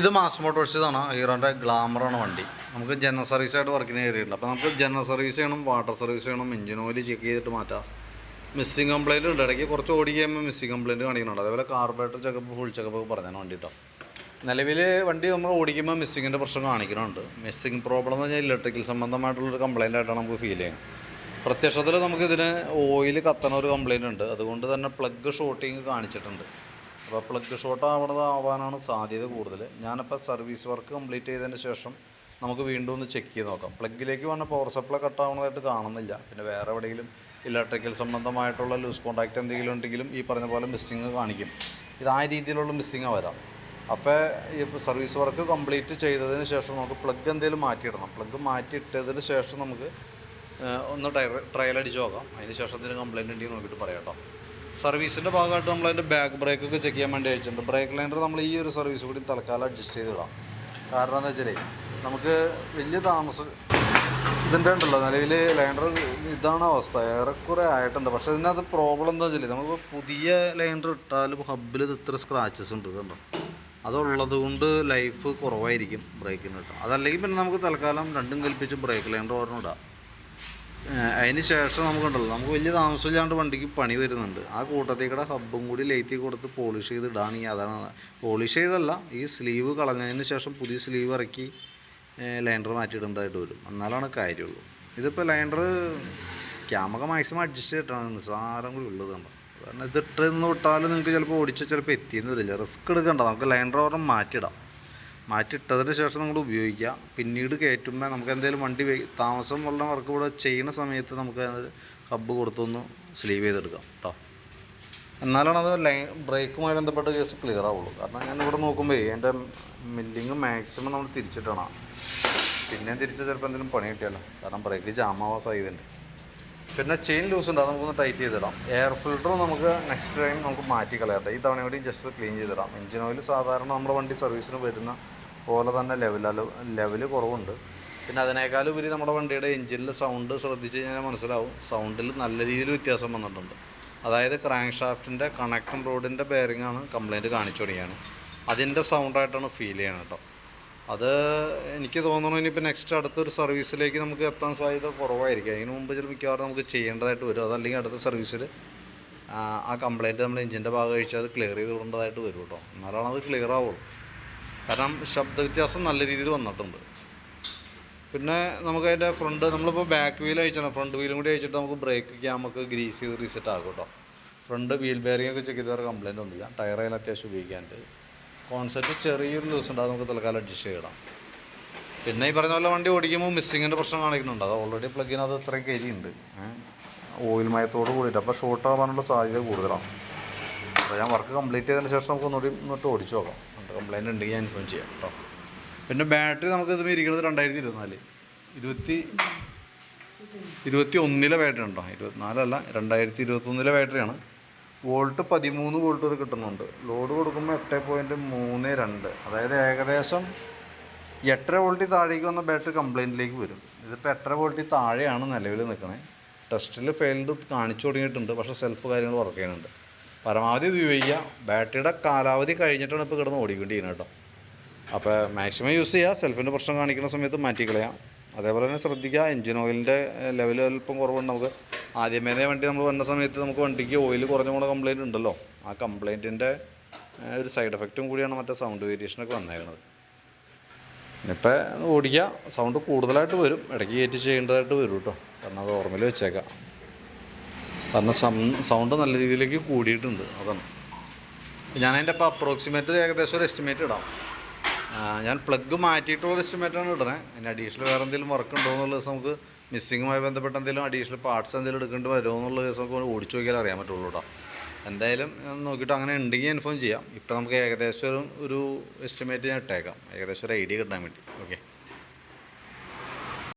ഇത് മാസ് മോട്ടോഴ്സിതാണ്. ഹീറോൻ്റെ ഗ്ലാമറാണ് വണ്ടി. നമുക്ക് ജനറൽ സർവീസായിട്ട് വർക്കിന് കയറിയിട്ടുണ്ട്. അപ്പോൾ നമുക്ക് ജനറൽ സർവീസ് ചെയ്യണം, വാട്ടർ സർവീസ് ചെയ്യണം, എഞ്ചിൻ ഓയിൽ ചെക്ക് ചെയ്തിട്ട് മാറ്റാം. മിസ്സിങ് കംപ്ലയിൻറ്റ് ഉണ്ട്. ഇടയ്ക്ക് കുറച്ച് ഓടി കഴിയുമ്പോൾ മിസ്സിങ് കംപ്ലയിൻറ്റ് കാണിക്കുന്നുണ്ട്. അതേപോലെ കാർബറേറ്റർ ചെക്കപ്പ്, ഫുൾ ചെക്കപ്പ് ഒക്കെ പറഞ്ഞാൽ വണ്ടി കേട്ടോ. നിലവിൽ വണ്ടി നമ്മൾ ഓടിക്കുമ്പോൾ മിസ്സിങ്ങിൻ്റെ പ്രശ്നം കാണിക്കുന്നുണ്ട്. മിസ്സിങ് പ്രോബ്ലം എന്ന് പറഞ്ഞാൽ ഇലക്ട്രിക്കൽ സംബന്ധമായിട്ടുള്ളൊരു കംപ്ലയിൻ്റ് ആയിട്ടാണ് നമുക്ക് ഫീൽ ചെയ്യുന്നത്. പ്രത്യക്ഷത്തിൽ നമുക്കിതിന് ഓയിൽ കത്തണ ഒരു കംപ്ലയിൻ്റ് ഉണ്ട്. അതുകൊണ്ട് തന്നെ പ്ലഗ് ഷോർട്ടിങ് കാണിച്ചിട്ടുണ്ട്. അപ്പോൾ പ്ലഗ് ഷോർട്ട് ആവാനാണ് സാധ്യത കൂടുതൽ. ഞാനിപ്പോൾ സർവീസ് വർക്ക് കംപ്ലീറ്റ് ചെയ്തതിന് ശേഷം നമുക്ക് വീണ്ടും ഒന്ന് ചെക്ക് ചെയ്ത് നോക്കാം. പ്ലഗിലേക്ക് വന്ന പവർ സപ്ലൈ കട്ടാവുന്നതായിട്ട് കാണുന്നില്ല. പിന്നെ വേറെ എവിടെയെങ്കിലും ഇലക്ട്രിക്കൽ സംബന്ധമായിട്ടുള്ള ലൂസ് കോൺടാക്റ്റ് എന്തെങ്കിലും ഉണ്ടെങ്കിലും ഈ പറഞ്ഞ പോലെ മിസ്സിങ് കാണിക്കും. ഇത് ആ രീതിയിലുള്ള മിസ്സിങ് വരാം. അപ്പോൾ ഇപ്പോൾ സർവീസ് വർക്ക് കംപ്ലീറ്റ് ചെയ്തതിന് ശേഷം നമുക്ക് പ്ലഗ് എന്തെങ്കിലും മാറ്റിയിടണം. പ്ലഗ് മാറ്റിയിട്ടതിന് ശേഷം നമുക്ക് ഒന്ന് ട്രയൽ അടിച്ച് നോക്കാം. അതിന് ശേഷം എന്തെങ്കിലും കംപ്ലയിൻ്റ് ഉണ്ടെങ്കിൽ നോക്കിയിട്ട് പറയാം കേട്ടോ. സർവീസിൻ്റെ ഭാഗമായിട്ട് നമ്മളതിൻ്റെ ബാക്ക് ബ്രേക്കൊക്കെ ചെക്ക് ചെയ്യാൻ വേണ്ടി അയച്ചിട്ടുണ്ട്. ബ്രേക്ക് ലൈനർ നമ്മൾ ഈ ഒരു സർവീസ് കൂടി തൽക്കാലം അഡ്ജസ്റ്റ് ചെയ്തിടാം. കാരണം എന്താ വെച്ചാൽ നമുക്ക് വലിയ താമസം ഇതിൻ്റെ ഉണ്ടല്ലോ. നിലവിൽ ലൈനർ ഇതാണ് അവസ്ഥ, ഏറെക്കുറെ ആയിട്ടുണ്ട്. പക്ഷേ ഇതിനകത്ത് പ്രോബ്ലം എന്താ വെച്ചാൽ നമുക്ക് പുതിയ ലൈനർ ഇട്ടാലും ഹബ്ബിൽ ഇത് ഇത്ര സ്ക്രാച്ചസ് ഉണ്ട് കണ്ടോ. അതുള്ളത് കൊണ്ട് ലൈഫ് കുറവായിരിക്കും ബ്രേക്കിന് കിട്ടും. അതല്ലെങ്കിൽ പിന്നെ നമുക്ക് തൽക്കാലം രണ്ടും കൽപ്പിച്ച് ബ്രേക്ക് ലൈനർ ഓർമ്മ ഇടാം. അതിന് ശേഷം നമുക്കുണ്ടല്ലോ, നമുക്ക് വലിയ താമസമില്ലാണ്ട് വണ്ടിക്ക് പണി വരുന്നുണ്ട്. ആ കൂട്ടത്തേക്കൂടെ ഹബ്ബും കൂടി ലേറ്റി കൊടുത്ത് പോളിഷ് ചെയ്ത് ഇടാണെങ്കിൽ അതാണ്. പോളിഷ് ചെയ്തല്ല, ഈ സ്ലീവ് കളഞ്ഞതിന് ശേഷം പുതിയ സ്ലീവ് ഇറക്കി ലൈനർ മാറ്റിയിടേണ്ടതായിട്ട് വരും. എന്നാലാണ് കാര്യമുള്ളൂ. ഇതിപ്പോൾ ലൈനർ ക്യാമൊക്കെ മാക്സിമം അഡ്ജസ്റ്റ് ചെയ്തിട്ടാണ് നിസ്സാരം കൂടി ഉള്ളത് കണ്ടോ. കാരണം ഇതിട്ടെന്ന് വിട്ടാലും നിങ്ങൾക്ക് ചിലപ്പോൾ ഓടിച്ചാൽ ചിലപ്പോൾ എത്തിയെന്ന് വരില്ല. റിസ്ക് എടുക്കണ്ട. നമുക്ക് ലൈനർ ഓർമ്മ മാറ്റിയിടാം. മാറ്റിയിട്ടതിന് ശേഷം നമ്മൾ ഉപയോഗിക്കുക. പിന്നീട് കയറ്റുമ്പോൾ നമുക്ക് എന്തെങ്കിലും വണ്ടി താമസം ഉള്ള വർക്ക് കൂടെ ചെയ്യുന്ന സമയത്ത് നമുക്ക് ഹബ്ബ് കൊടുത്തൊന്ന് സ്ലീവ് ചെയ്തെടുക്കാം കേട്ടോ. എന്നാലാണ് അത് ബ്രേക്കുമായി ബന്ധപ്പെട്ട കേസ് ക്ലിയർ ആവുള്ളൂ. കാരണം ഞാനിവിടെ നോക്കുമ്പോൾ എൻ്റെ മില്ലിങ് മാക്സിമം നമ്മൾ തിരിച്ചിട്ടാണ്. പിന്നെയും തിരിച്ച് ചിലപ്പോൾ എന്തെങ്കിലും പണി കിട്ടിയാലോ. കാരണം ബ്രേക്ക് ജാമാവാൻ സാധ്യതയുണ്ട്. പിന്നെ ചെയിൻ ലൂസ് ഉണ്ട്, അത് നമുക്കൊന്ന് ടൈറ്റ് ചെയ്തിടാം. എയർ ഫിൽറ്റർ നമുക്ക് നെക്സ്റ്റ് ടൈം നമുക്ക് മാറ്റി കളയട്ടെ. ഈ തവണ കൂടി ജസ്റ്റ് ക്ലീൻ ചെയ്തിടാം. എഞ്ചിൻ ഓയിൽ സാധാരണ നമ്മുടെ വണ്ടി സർവീസിന് വരുന്ന പോലെ തന്നെ ലെവല് കുറവുണ്ട്. പിന്നെ അതിനേക്കാളും ഉപരി നമ്മുടെ വണ്ടിയുടെ എഞ്ചിനിൽ സൗണ്ട് ശ്രദ്ധിച്ച് കഴിഞ്ഞാൽ മനസ്സിലാവും. സൗണ്ടിൽ നല്ല രീതിയിൽ വ്യത്യാസം വന്നിട്ടുണ്ട്. അതായത് ക്രാങ്ക് ഷാഫ്റ്റിൻ്റെ കണക്റ്റിംഗ് റോഡിൻ്റെ ബെയറിങ്ങാണ് കംപ്ലയിൻറ്റ് കാണിച്ചു തുടങ്ങിയാണ്. അതിൻ്റെ സൗണ്ടായിട്ടാണ് ഫീൽ ചെയ്യണം കേട്ടോ. അത് എനിക്ക് തോന്നുന്നു ഇനിയിപ്പോൾ നെക്സ്റ്റ് അടുത്തൊരു സർവീസിലേക്ക് നമുക്ക് എത്താൻ സാധ്യത കുറവായിരിക്കും. അതിന് മുമ്പ് ചില മിക്കവാറും നമുക്ക് ചെയ്യേണ്ടതായിട്ട് വരും. അതല്ലെങ്കിൽ അടുത്ത സർവീസിൽ ആ കംപ്ലയിൻറ്റ് നമ്മൾ എഞ്ചിൻ്റെ ഭാഗം കഴിച്ചാൽ അത് ക്ലിയർ ചെയ്ത് വിടേണ്ടതായിട്ട് വരും കേട്ടോ. എന്നാലാണ് അത് ക്ലിയർ ആവുള്ളൂ. കാരണം ശബ്ദ വ്യത്യാസം നല്ല രീതിയിൽ വന്നിട്ടുണ്ട്. പിന്നെ നമുക്കതിൻ്റെ ഫ്രണ്ട് നമ്മളിപ്പോൾ ബാക്ക് വീൽ അയച്ചാണ്, ഫ്രണ്ട് വീലും കൂടി അയച്ചിട്ട് നമുക്ക് ബ്രേക്ക് ക്യാമൊക്കെ ഗ്രീസ് ചെയ്ത് റീസെറ്റ് ആകും കേട്ടോ. ഫ്രണ്ട് വീൽ ബെയറിംഗ് ഒക്കെ ചെക്ക് ചെയ്ത് വേറെ കംപ്ലയിൻ്റ് ഒന്നുമില്ല. ടയറയിൽ അത്യാവശ്യം ഉപയോഗിക്കാനുണ്ട്. കോൺസെപ്റ്റ് ചെറിയൊരു ലൂസ് ഉണ്ട്, അത് നമുക്ക് തൽക്കാലം അഡ്ജസ്റ്റ് ചെയ്യണം. പിന്നെ ഈ പറഞ്ഞ പോലെ വണ്ടി ഓടിക്കുമ്പോൾ മിസ്സിങ്ങിൻ്റെ പ്രശ്നം കാണിക്കുന്നുണ്ട്. അത് ഓൾറെഡി പ്ലഗിനകത്ത് ഇത്രയും കരിയുണ്ട്, ഓയിൽ മയത്തോട് കൂടിയിട്ട്. അപ്പോൾ ഷോർട്ട് ആവാനുള്ള സാധ്യത കൂടുതലാണ്. അപ്പോൾ ഞാൻ വർക്ക് കംപ്ലീറ്റ് ചെയ്തതിന് ശേഷം നമുക്ക് ഒന്നുകൂടി ഓടിച്ച് നോക്കാം. കംപ്ലയിൻ്റ് ഉണ്ടെങ്കിൽ ഞാൻ ഇൻഫോം ചെയ്യാം കേട്ടോ. പിന്നെ ബാറ്ററി നമുക്ക് ഇതിൽ ഇരിക്കുന്നത് 2021 ബാറ്ററി ഉണ്ടോ. 24 2021 ബാറ്ററിയാണ്. വോൾട്ട് 13 വോൾട്ട് വരെ കിട്ടുന്നുണ്ട്. ലോഡ് കൊടുക്കുമ്പോൾ 8.32, അതായത് ഏകദേശം 8.5 വോൾട്ടിൽ താഴേക്ക് വന്ന ബാറ്ററി കംപ്ലയിൻറ്റിലേക്ക് വരും. ഇതിപ്പോൾ 8.5 വോൾട്ടിൽ താഴെയാണ് നിലവിൽ നിൽക്കണേ. ടെസ്റ്റിൽ ഫെയിൽഡ് കാണിച്ചു തുടങ്ങിയിട്ടുണ്ട്. പക്ഷേ സെൽഫ് കാര്യങ്ങൾ വർക്ക് ചെയ്യുന്നുണ്ട്. പരമാവധി ഉപയോഗിക്കുക. ബാറ്ററിയുടെ കാലാവധി കഴിഞ്ഞിട്ടാണ് ഇപ്പോൾ കിടന്ന് ഓടിക്കൊണ്ടിരിക്കുന്നത് കേട്ടോ. അപ്പോൾ മാക്സിമം യൂസ് ചെയ്യുക. സെൽഫിൻ്റെ പ്രശ്നം കാണിക്കുന്ന സമയത്ത് മാറ്റിക്കളയാം. അതേപോലെ തന്നെ ശ്രദ്ധിക്കുക, എഞ്ചിൻ ഓയിലിൻ്റെ ലെവൽ അല്പം കുറവുണ്ട്. നമുക്ക് ആദ്യമേ വണ്ടി നമ്മൾ വന്ന സമയത്ത് നമുക്ക് വണ്ടിക്ക് ഓയിൽ കുറഞ്ഞ കൂടെ കംപ്ലയിൻറ്റ് ഉണ്ടല്ലോ. ആ കംപ്ലയിൻറ്റിൻ്റെ ഒരു സൈഡ് എഫക്റ്റും കൂടിയാണ് മറ്റേ സൗണ്ട് വേരിയേഷനൊക്കെ വന്നേക്കുന്നത്. ഇനിയിപ്പോൾ ഓടിക്കുക. സൗണ്ട് കൂടുതലായിട്ട് വരും, ഇടയ്ക്ക് കയറ്റി ചെയ്യേണ്ടതായിട്ട് വരും കേട്ടോ. കാരണം അത് ഓർമ്മയിൽ വെച്ചേക്കാം. കാരണം സൗണ്ട് നല്ല രീതിയിലേക്ക് കൂടിയിട്ടുണ്ട്. അതാണ് ഞാനതിൻ്റെ ഇപ്പോൾ അപ്രോക്സിമേറ്റ് ഏകദേശം ഒരു എസ്റ്റിമേറ്റ് ഇടാം. ഞാൻ പ്ലഗ് മാറ്റിയിട്ടുള്ള എസ്റ്റിമേറ്റാണ് ഇടണേ. അതിന് അഡീഷണൽ വേറെ എന്തെങ്കിലും വർക്ക് ഉണ്ടോ എന്നുള്ള ദിവസം നമുക്ക് മിസ്സിങ്ങുമായി ബന്ധപ്പെട്ട എന്തെങ്കിലും അഡീഷണൽ പാർട്സ് എന്തെങ്കിലും എടുക്കേണ്ടി വരുമോ എന്നുള്ള ദിവസം നമുക്ക് ഓടിച്ചു നോക്കിയാൽ അറിയാൻ പറ്റുള്ളൂ കേട്ടോ. എന്തായാലും നോക്കിയിട്ട് അങ്ങനെ ഉണ്ടെങ്കിൽ ഇൻഫോം ചെയ്യാം. ഇപ്പോൾ നമുക്ക് ഏകദേശം ഒരു എസ്റ്റിമേറ്റ് ഞാൻ ഇട്ടേക്കാം, ഏകദേശം ഒരു ഐഡിയ കിട്ടാൻ വേണ്ടി. ഓക്കെ.